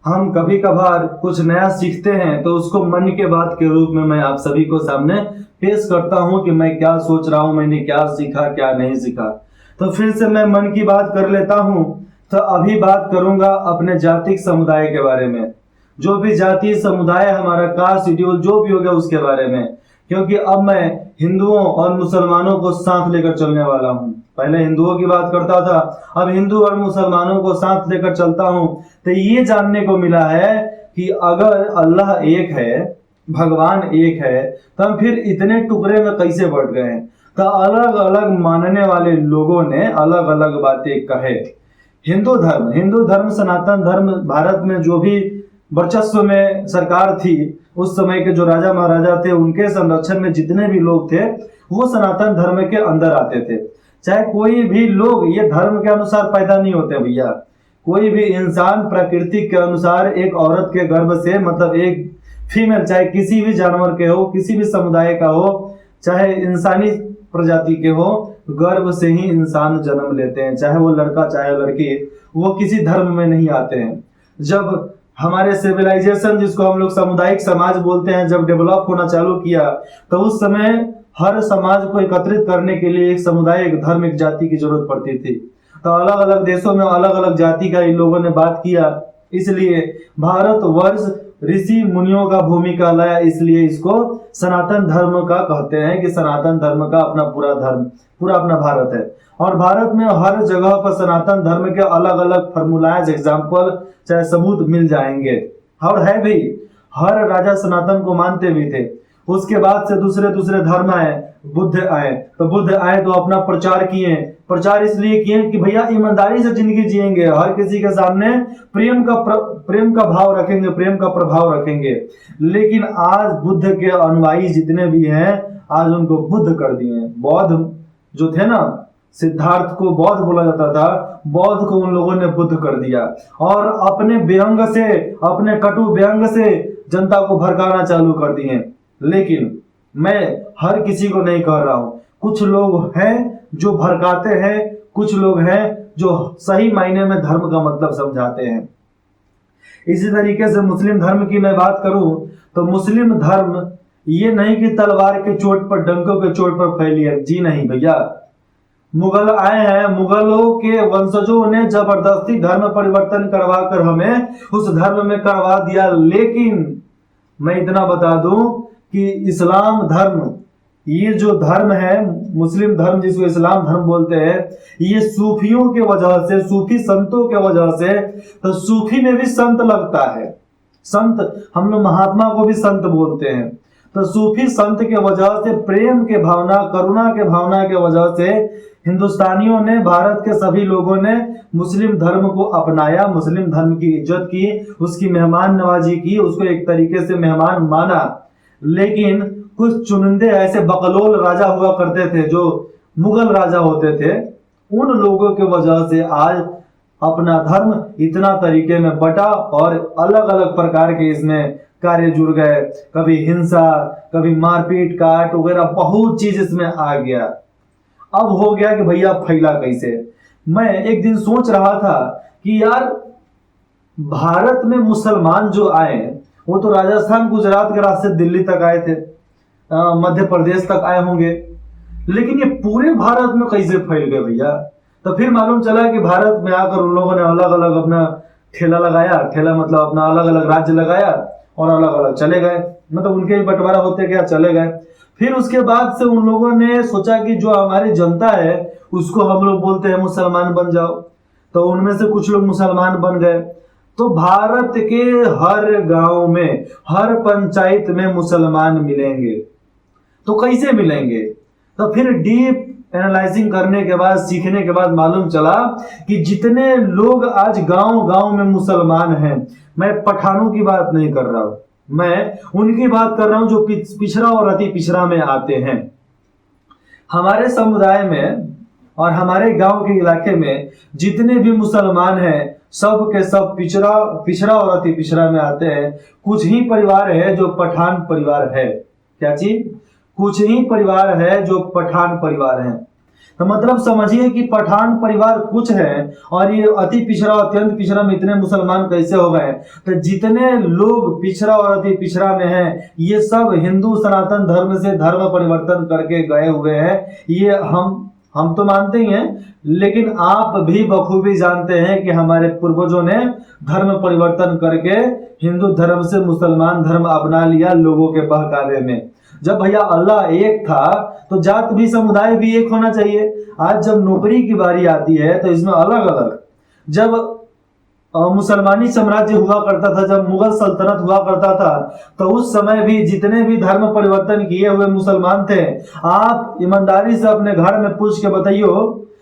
हम कभी कभार कुछ नया सीखते हैं तो उसको मन के बात के रूप में मैं आप सभी को सामने पेश करता हूं कि मैं क्या सोच रहा हूं, मैंने क्या सीखा क्या नहीं सीखा। तो फिर से मैं मन की बात कर लेता हूं। तो अभी बात करूंगा अपने जातिक समुदाय के बारे में। जो भी जातीय समुदाय हमारा, कास्ट शेड्यूल जो भी हो गया उसके बारे में, क्योंकि अब मैं हिंदुओं और मुसलमानों को साथ लेकर चलने वाला हूं। पहले हिंदुओं की बात करता था, अब हिंदू और मुसलमानों को साथ लेकर चलता हूं। तो ये जानने को मिला है कि अगर अल्लाह एक है, भगवान एक है, तो हम फिर इतने टुकड़े में कैसे बट गए हैं। तो अलग अलग मानने वाले लोगों ने अलग अलग बातें कहे। हिंदू धर्म सनातन धर्म, भारत में जो भी वर्चस्व में सरकार थी उस समय के जो राजा महाराजा थे, उनके संरक्षण में जितने भी लोग थे वो सनातन धर्म के अंदर आते थे। चाहे कोई भी लोग ये धर्म के अनुसार पैदा नहीं होते भैया। कोई भी इंसान प्रकृति के अनुसार एक औरत के गर्भ से, मतलब एक फीमेल, चाहे किसी भी जानवर के हो, किसी भी समुदाय का हो, चाहे इंसानी प्रजाति के हो, गर्भ से ही इंसान जन्म लेते हैं। चाहे वो लड़का चाहे लड़की, वो किसी धर्म में नहीं आते हैं। जब हमारे सिविलाइजेशन, जिसको हम लोग सामुदायिक समाज बोलते हैं, जब डेवलप होना चालू किया तो उस समय हर समाज को एकत्रित करने के लिए एक समुदाय, एक धर्म, एक जाति की जरूरत पड़ती थी। तो अलग अलग देशों में अलग अलग जाति का इन लोगों ने बात किया। इसलिए भारत वर्ष ऋषि मुनियों का भूमि कहलाया, इसलिए इसको सनातन धर्म का कहते हैं कि सनातन धर्म का अपना पूरा धर्म, पूरा अपना भारत है। और भारत में हर जगह पर सनातन धर्म के अलग अलग फॉर्मूलाइज एग्जाम्पल, चाहे सबूत मिल जाएंगे। और है भी, हर राजा सनातन को मानते भी थे। उसके बाद से दूसरे दूसरे धर्म आए, बुद्ध आए, तो बुद्ध आए तो अपना प्रचार किए। प्रचार इसलिए किए कि भैया ईमानदारी से जिंदगी जिएंगे, हर किसी के सामने प्रेम का भाव रखेंगे, प्रेम का प्रभाव रखेंगे। लेकिन आज बुद्ध के अनुयायी जितने भी हैं, आज उनको बुद्ध कर दिए। बौद्ध जो थे ना, सिद्धार्थ को बौद्ध बोला जाता था, बौद्ध को उन लोगों ने बुद्ध कर दिया। और अपने व्यंग से, अपने कटु व्यंग से जनता को भड़काना चालू कर दिए। लेकिन मैं हर किसी को नहीं कह रहा हूं, कुछ लोग हैं जो भड़काते हैं, कुछ लोग हैं जो सही मायने में धर्म का मतलब समझाते हैं। इसी तरीके से मुस्लिम धर्म की मैं बात करूं तो मुस्लिम धर्म ये नहीं कि तलवार के चोट पर, डंकों के चोट पर फैली है। जी नहीं भैया, मुगल आए हैं, मुगलों के वंशजों ने जबरदस्ती धर्म परिवर्तन करवा कर हमें उस धर्म में करवा दिया। लेकिन मैं इतना बता दूं कि इस्लाम धर्म, ये जो धर्म है मुस्लिम धर्म, जिसको इस्लाम धर्म बोलते हैं, ये सूफियों के वजह से, सूफी संतों के वजह से, तो सूफी में भी संत लगता है। संत, हम लोग महात्मा को भी संत बोलते हैं। तो सूफी संत के वजह से, प्रेम के भावना, करुणा के भावना के वजह से हिंदुस्तानियों ने, भारत के सभी लोगों ने मुस्लिम धर्म को अपनाया, मुस्लिम धर्म की इज्जत की, उसकी मेहमान नवाजी की, उसको एक तरीके से मेहमान माना। लेकिन कुछ चुनिंदे ऐसे बकलोल राजा हुआ करते थे, जो मुगल राजा होते थे, उन लोगों के वजह से आज अपना धर्म इतना तरीके में बटा और अलग अलग प्रकार के इसमें कार्य जुड़ गए। कभी हिंसा, कभी मारपीट काट वगैरह, बहुत चीज इसमें आ गया। अब हो गया कि भैया फैला कैसे। मैं एक दिन सोच रहा था कि यार, भारत में मुसलमान जो आए वो तो राजस्थान गुजरात के रास्ते दिल्ली तक आए थे, मध्य प्रदेश तक आए होंगे, लेकिन ये पूरे भारत में कैसे फैल गए भैया। तो फिर मालूम चला कि भारत में आकर उन लोगों ने अलग अलग अपना ठेला लगाया, ठेला मतलब अपना अलग अलग राज्य लगाया और अलग अलग चले गए, मतलब उनके भी बंटवारा होते गया, चले गए। फिर उसके बाद से उन लोगों ने सोचा कि जो हमारी जनता है उसको हम लोग बोलते हैं मुसलमान बन जाओ, तो उनमें से कुछ लोग मुसलमान बन गए। तो भारत के हर गांव में, हर पंचायत में मुसलमान मिलेंगे। तो कैसे मिलेंगे? तो फिर डीप एनालाइजिंग करने के बाद, सीखने के बाद मालूम चला कि जितने लोग आज गांव गांव में मुसलमान हैं, मैं पठानों की बात नहीं कर रहा हूं, मैं उनकी बात कर रहा हूं जो पिछड़ा और अति पिछड़ा में आते हैं। हमारे समुदाय में और हमारे गांव के इलाके में जितने भी मुसलमान हैं, सब के सब पिछड़ा और अति पिछड़ा में आते हैं। कुछ ही परिवार है जो पठान परिवार है। क्या चीज? कुछ ही परिवार है जो पठान परिवार है। तो मतलब समझिए कि पठान परिवार कुछ है और ये अति पिछड़ा अत्यंत पिछड़ा में इतने मुसलमान कैसे हो गए। तो जितने लोग पिछड़ा और अति पिछड़ा में हैं ये सब हिंदू सनातन धर्म से धर्म परिवर्तन करके गए हुए हैं। ये हम तो मानते ही हैं, लेकिन आप भी बखूबी जानते हैं कि हमारे पूर्वजों ने धर्म परिवर्तन करके हिंदू धर्म से मुसलमान धर्म अपना लिया लोगों के बहकावे में। जब भैया अल्लाह एक था तो जात भी समुदाय भी एक होना चाहिए। आज जब नौकरी की बारी आती है तो इसमें अलग अलग, जब मुसलमानी साम्राज्य हुआ करता था, जब मुगल सल्तनत हुआ करता था, तो उस समय भी जितने भी धर्म परिवर्तन किए हुए मुसलमान थे, आप ईमानदारी से अपने घर में पूछ के बताइयो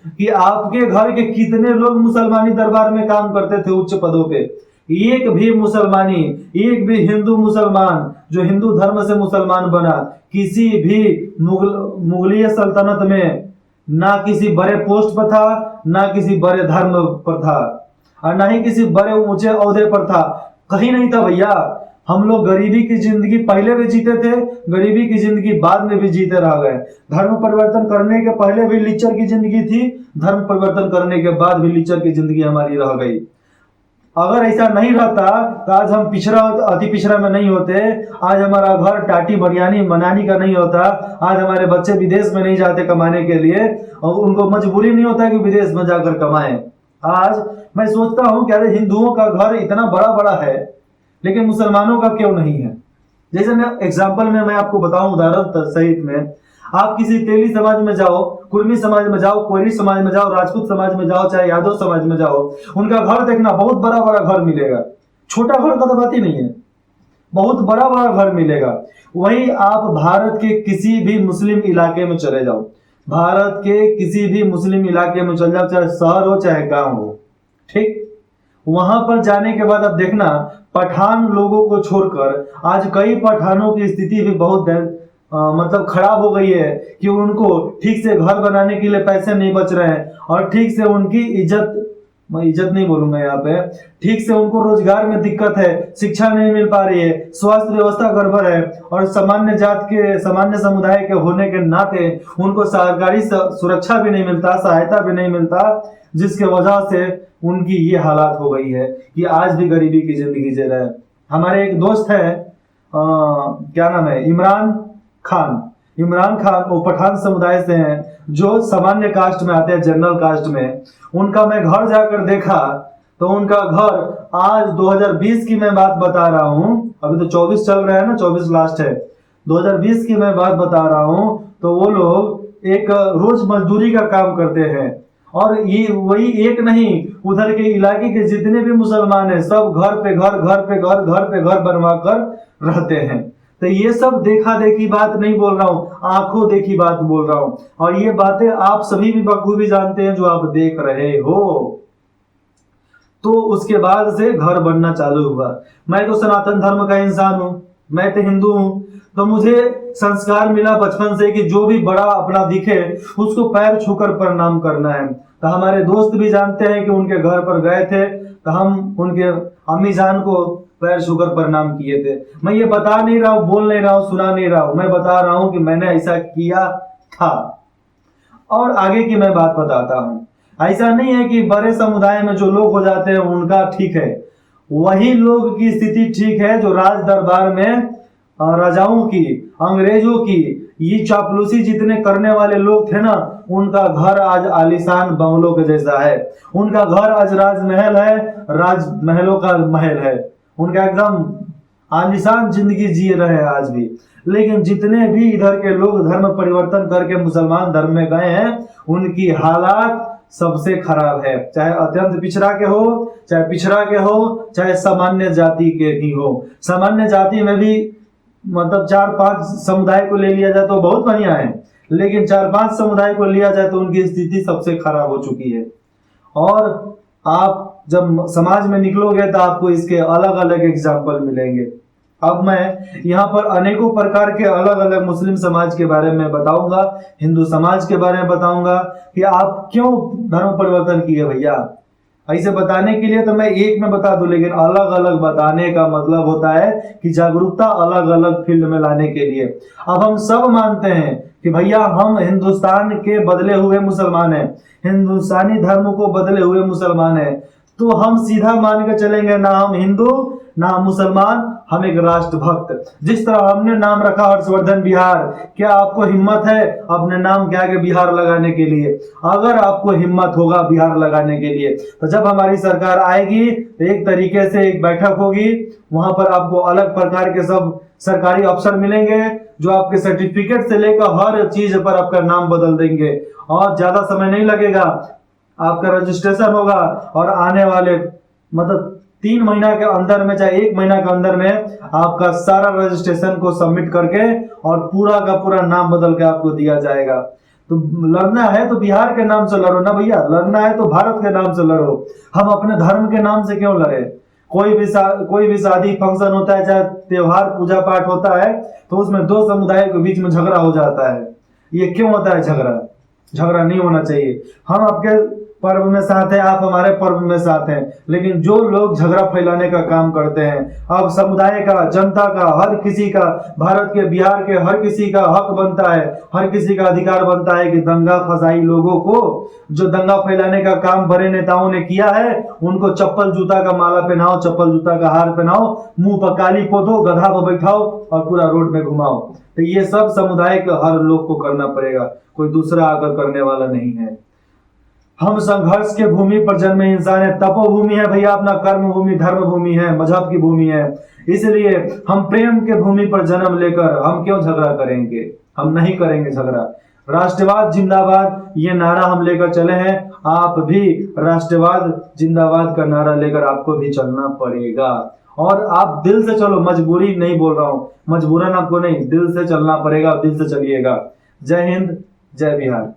कि आपके घर के कितने लोग मुसलमानी दरबार में काम करते थे उच्च पदों पे। एक भी मुसलमानी, एक भी हिंदू मुसलमान जो हिंदू धर्म से मुसलमान बना किसी भी मुगलीय सल्तनत में ना किसी बड़े पोस्ट पर था, ना किसी बड़े धर्म पर था, और ना ही किसी बड़े ऊंचे ओहदे पर था, कहीं नहीं था भैया। हम लोग गरीबी की जिंदगी पहले भी जीते थे, गरीबी की जिंदगी बाद में भी जीते रह गए। धर्म परिवर्तन करने के पहले भी लीचर की जिंदगी थी, धर्म परिवर्तन करने के बाद भी लीचर की जिंदगी हमारी रह गई। अगर ऐसा नहीं रहता तो आज हम पिछड़ा अति पिछड़ा में नहीं होते, आज हमारा घर टाटी बनियानी मनानी का नहीं होता, आज हमारे बच्चे विदेश में नहीं जाते कमाने के लिए और उनको मजबूरी नहीं होता कि विदेश में जाकर कमाएं। आज मैं सोचता हूं कि अरे हिंदुओं का घर इतना बड़ा बड़ा है लेकिन मुसलमानों का क्यों नहीं है। जैसे मैं एग्जाम्पल में मैं आपको बताऊं उदाहरण सहित में, आप किसी तेली समाज में जाओ, कुर्मी समाज में जाओ, कोयरी समाज में जाओ, राजपूत समाज में जाओ, चाहे यादव समाज में जाओ, उनका घर देखना बहुत बड़ा बड़ा घर मिलेगा, छोटा घर का तो बात ही नहीं है, बहुत बड़ा बड़ा घर मिलेगा। वही आप भारत के किसी भी मुस्लिम इलाके में चले जाओ, भारत के किसी भी मुस्लिम इलाके में चले जाओ, चाहे शहर हो चाहे गांव हो, ठीक, वहां पर जाने के बाद अब देखना पठान लोगों को छोड़कर आज कई पठानों की स्थिति भी बहुत मतलब खराब हो गई है कि उनको ठीक से घर बनाने के लिए पैसे नहीं बच रहे हैं और ठीक से उनकी इज्जत, मैं इज्जत नहीं बोलूंगा यहाँ पे, ठीक से उनको रोजगार में दिक्कत है, शिक्षा नहीं मिल पा रही है, स्वास्थ्य व्यवस्था गड़बड़ है और सामान्य जात के सामान्य समुदाय के होने के नाते उनको सरकारी सुरक्षा भी नहीं मिलता, सहायता भी नहीं मिलता, जिसके वजह से उनकी ये हालात हो गई है कि आज भी गरीबी की जिंदगी जी रहे हैं। हमारे एक दोस्त है क्या नाम है, इमरान खान वो पठान समुदाय से हैं जो सामान्य कास्ट में आते हैं, जनरल कास्ट में। उनका मैं घर जाकर देखा तो उनका घर आज 2020 की मैं बात बता रहा हूँ, अभी तो 24 चल रहा है ना, 24 लास्ट है, 2020 की मैं बात बता रहा हूँ, तो वो लोग एक रोज मजदूरी का काम करते हैं और ये वही एक नहीं, उधर के इलाके के जितने भी मुसलमान हैं सब घर पे घर बनवा कर रहते हैं। तो ये सब देखा देखी बात नहीं बोल रहा हूँ, आंखों देखी बात बोल रहा हूँ और ये बातें आप सभी भी बखूबी जानते हैं जो आप देख रहे हो। तो उसके बाद से घर बनना चालू हुआ। मैं तो सनातन धर्म का इंसान हूँ, मैं तो हिंदू हूँ, तो मुझे संस्कार मिला बचपन से कि जो भी बड़ा अपना दिखे उसको पैर छूकर प्रणाम करना है। तो हमारे दोस्त भी जानते हैं कि उनके घर पर गए थे तो हम उनके अम्मी जान को पैर छूकर प्रणाम किए थे। मैं ये बता नहीं रहा हूँ, बोल नहीं रहा हूँ, सुना नहीं रहा हूँ, मैं बता रहा हूँ कि मैंने ऐसा किया था और आगे की मैं बात बताता हूँ। ऐसा नहीं है कि बड़े समुदाय में जो लोग हो जाते हैं उनका ठीक है, वही लोग की स्थिति ठीक है जो राज दरबार में राजाओं की, अंग्रेजों की ये चापलूसी जितने करने वाले लोग थे ना, उनका घर आज आलीशान बंगलों के जैसा है, उनका घर आज राजमहल है, राजमहलों का महल है, उनका एकदम आलीशान जिंदगी जी रहे हैं आज भी। लेकिन जितने भी इधर के लोग धर्म परिवर्तन करके मुसलमान धर्म में गए हैं उनकी हालात सबसे खराब है, चाहे अत्यंत पिछड़ा के हो, चाहे पिछड़ा के हो, चाहे सामान्य जाति के ही हो। सामान्य जाति में भी मतलब 4-5 समुदाय को ले लिया जाए तो बहुत बढ़िया है, लेकिन 4-5 समुदाय को लिया जाए तो उनकी स्थिति सबसे खराब हो चुकी है। और आप जब समाज में निकलोगे तो आपको इसके अलग अलग एग्जाम्पल मिलेंगे। अब मैं यहाँ पर अनेकों प्रकार के अलग अलग मुस्लिम समाज के बारे में बताऊंगा, हिंदू समाज के बारे में बताऊंगा कि आप क्यों धर्म परिवर्तन किए भैया। ऐसे बताने के लिए तो मैं एक में बता दूं, लेकिन अलग अलग बताने का मतलब होता है कि जागरूकता अलग अलग फील्ड में लाने के लिए। अब हम सब मानते हैं कि भैया हम हिंदुस्तान के बदले हुए मुसलमान हैं, हिंदुस्तानी धर्म को बदले हुए मुसलमान हैं, तो हम सीधा मान के चलेंगे ना हम हिंदू ना हम मुसलमान, हम एक राष्ट्रभक्त। जिस तरह हमने नाम रखा हर्षवर्धन बिहार, क्या आपको हिम्मत है अपने नाम के आगे बिहार लगाने के लिए? अगर आपको हिम्मत होगा बिहार लगाने के लिए, तो जब हमारी सरकार आएगी तो एक तरीके से एक बैठक होगी, वहां पर आपको अलग प्रकार के सब सरकारी अफसर मिलेंगे जो आपके सर्टिफिकेट से लेकर हर चीज पर आपका नाम बदल देंगे, और ज्यादा समय नहीं लगेगा, आपका रजिस्ट्रेशन होगा और आने वाले मतलब 3 महीना के अंदर में, चाहे 1 महीना के अंदर में आपका सारा रजिस्ट्रेशन को सबमिट करके और पूरा का पूरा नाम बदल के आपको दिया जाएगा। तो लड़ना है तो बिहार के नाम से लड़ो ना भैया, लड़ना है तो भारत के नाम से लड़ो। हम अपने धर्म के नाम से क्यों लड़े? कोई भी शादी फंक्शन होता है, चाहे त्योहार पूजा पाठ होता है, तो उसमें 2 समुदाय के बीच में झगड़ा हो जाता है। ये क्यों होता है झगड़ा? झगड़ा नहीं होना चाहिए। हम आपके पर्व में साथ हैं, आप हमारे पर्व में साथ हैं, लेकिन जो लोग झगड़ा फैलाने का काम करते हैं, अब समुदाय का, जनता का, हर किसी का, भारत के, बिहार के हर किसी का हक बनता है, हर किसी का अधिकार बनता है कि दंगा फसाई लोगों को, जो दंगा फैलाने का काम बड़े नेताओं ने किया है, उनको चप्पल जूता का माला पहनाओ, चप्पल जूता का हार पहनाओ, मुंह पर काली पोतो, गधा पर बैठाओ और पूरा रोड में घुमाओ। तो ये सब समुदाय के हर लोग को करना पड़ेगा, कोई दूसरा आकर करने वाला नहीं है। हम संघर्ष के भूमि पर जन्मे इंसान है, तपोभूमि है भैया अपना, कर्म भूमि, धर्म भूमि है, मजहब की भूमि है। इसलिए हम प्रेम के भूमि पर जन्म लेकर हम क्यों झगड़ा करेंगे? हम नहीं करेंगे झगड़ा। राष्ट्रवाद जिंदाबाद ये नारा हम लेकर चले हैं, आप भी राष्ट्रवाद जिंदाबाद का नारा लेकर आपको भी चलना पड़ेगा। और आप दिल से चलो, मजबूरी नहीं बोल रहा हूं, मजबूरन आपको नहीं, दिल से चलना पड़ेगा, दिल से चलिएगा। जय हिंद, जय बिहार।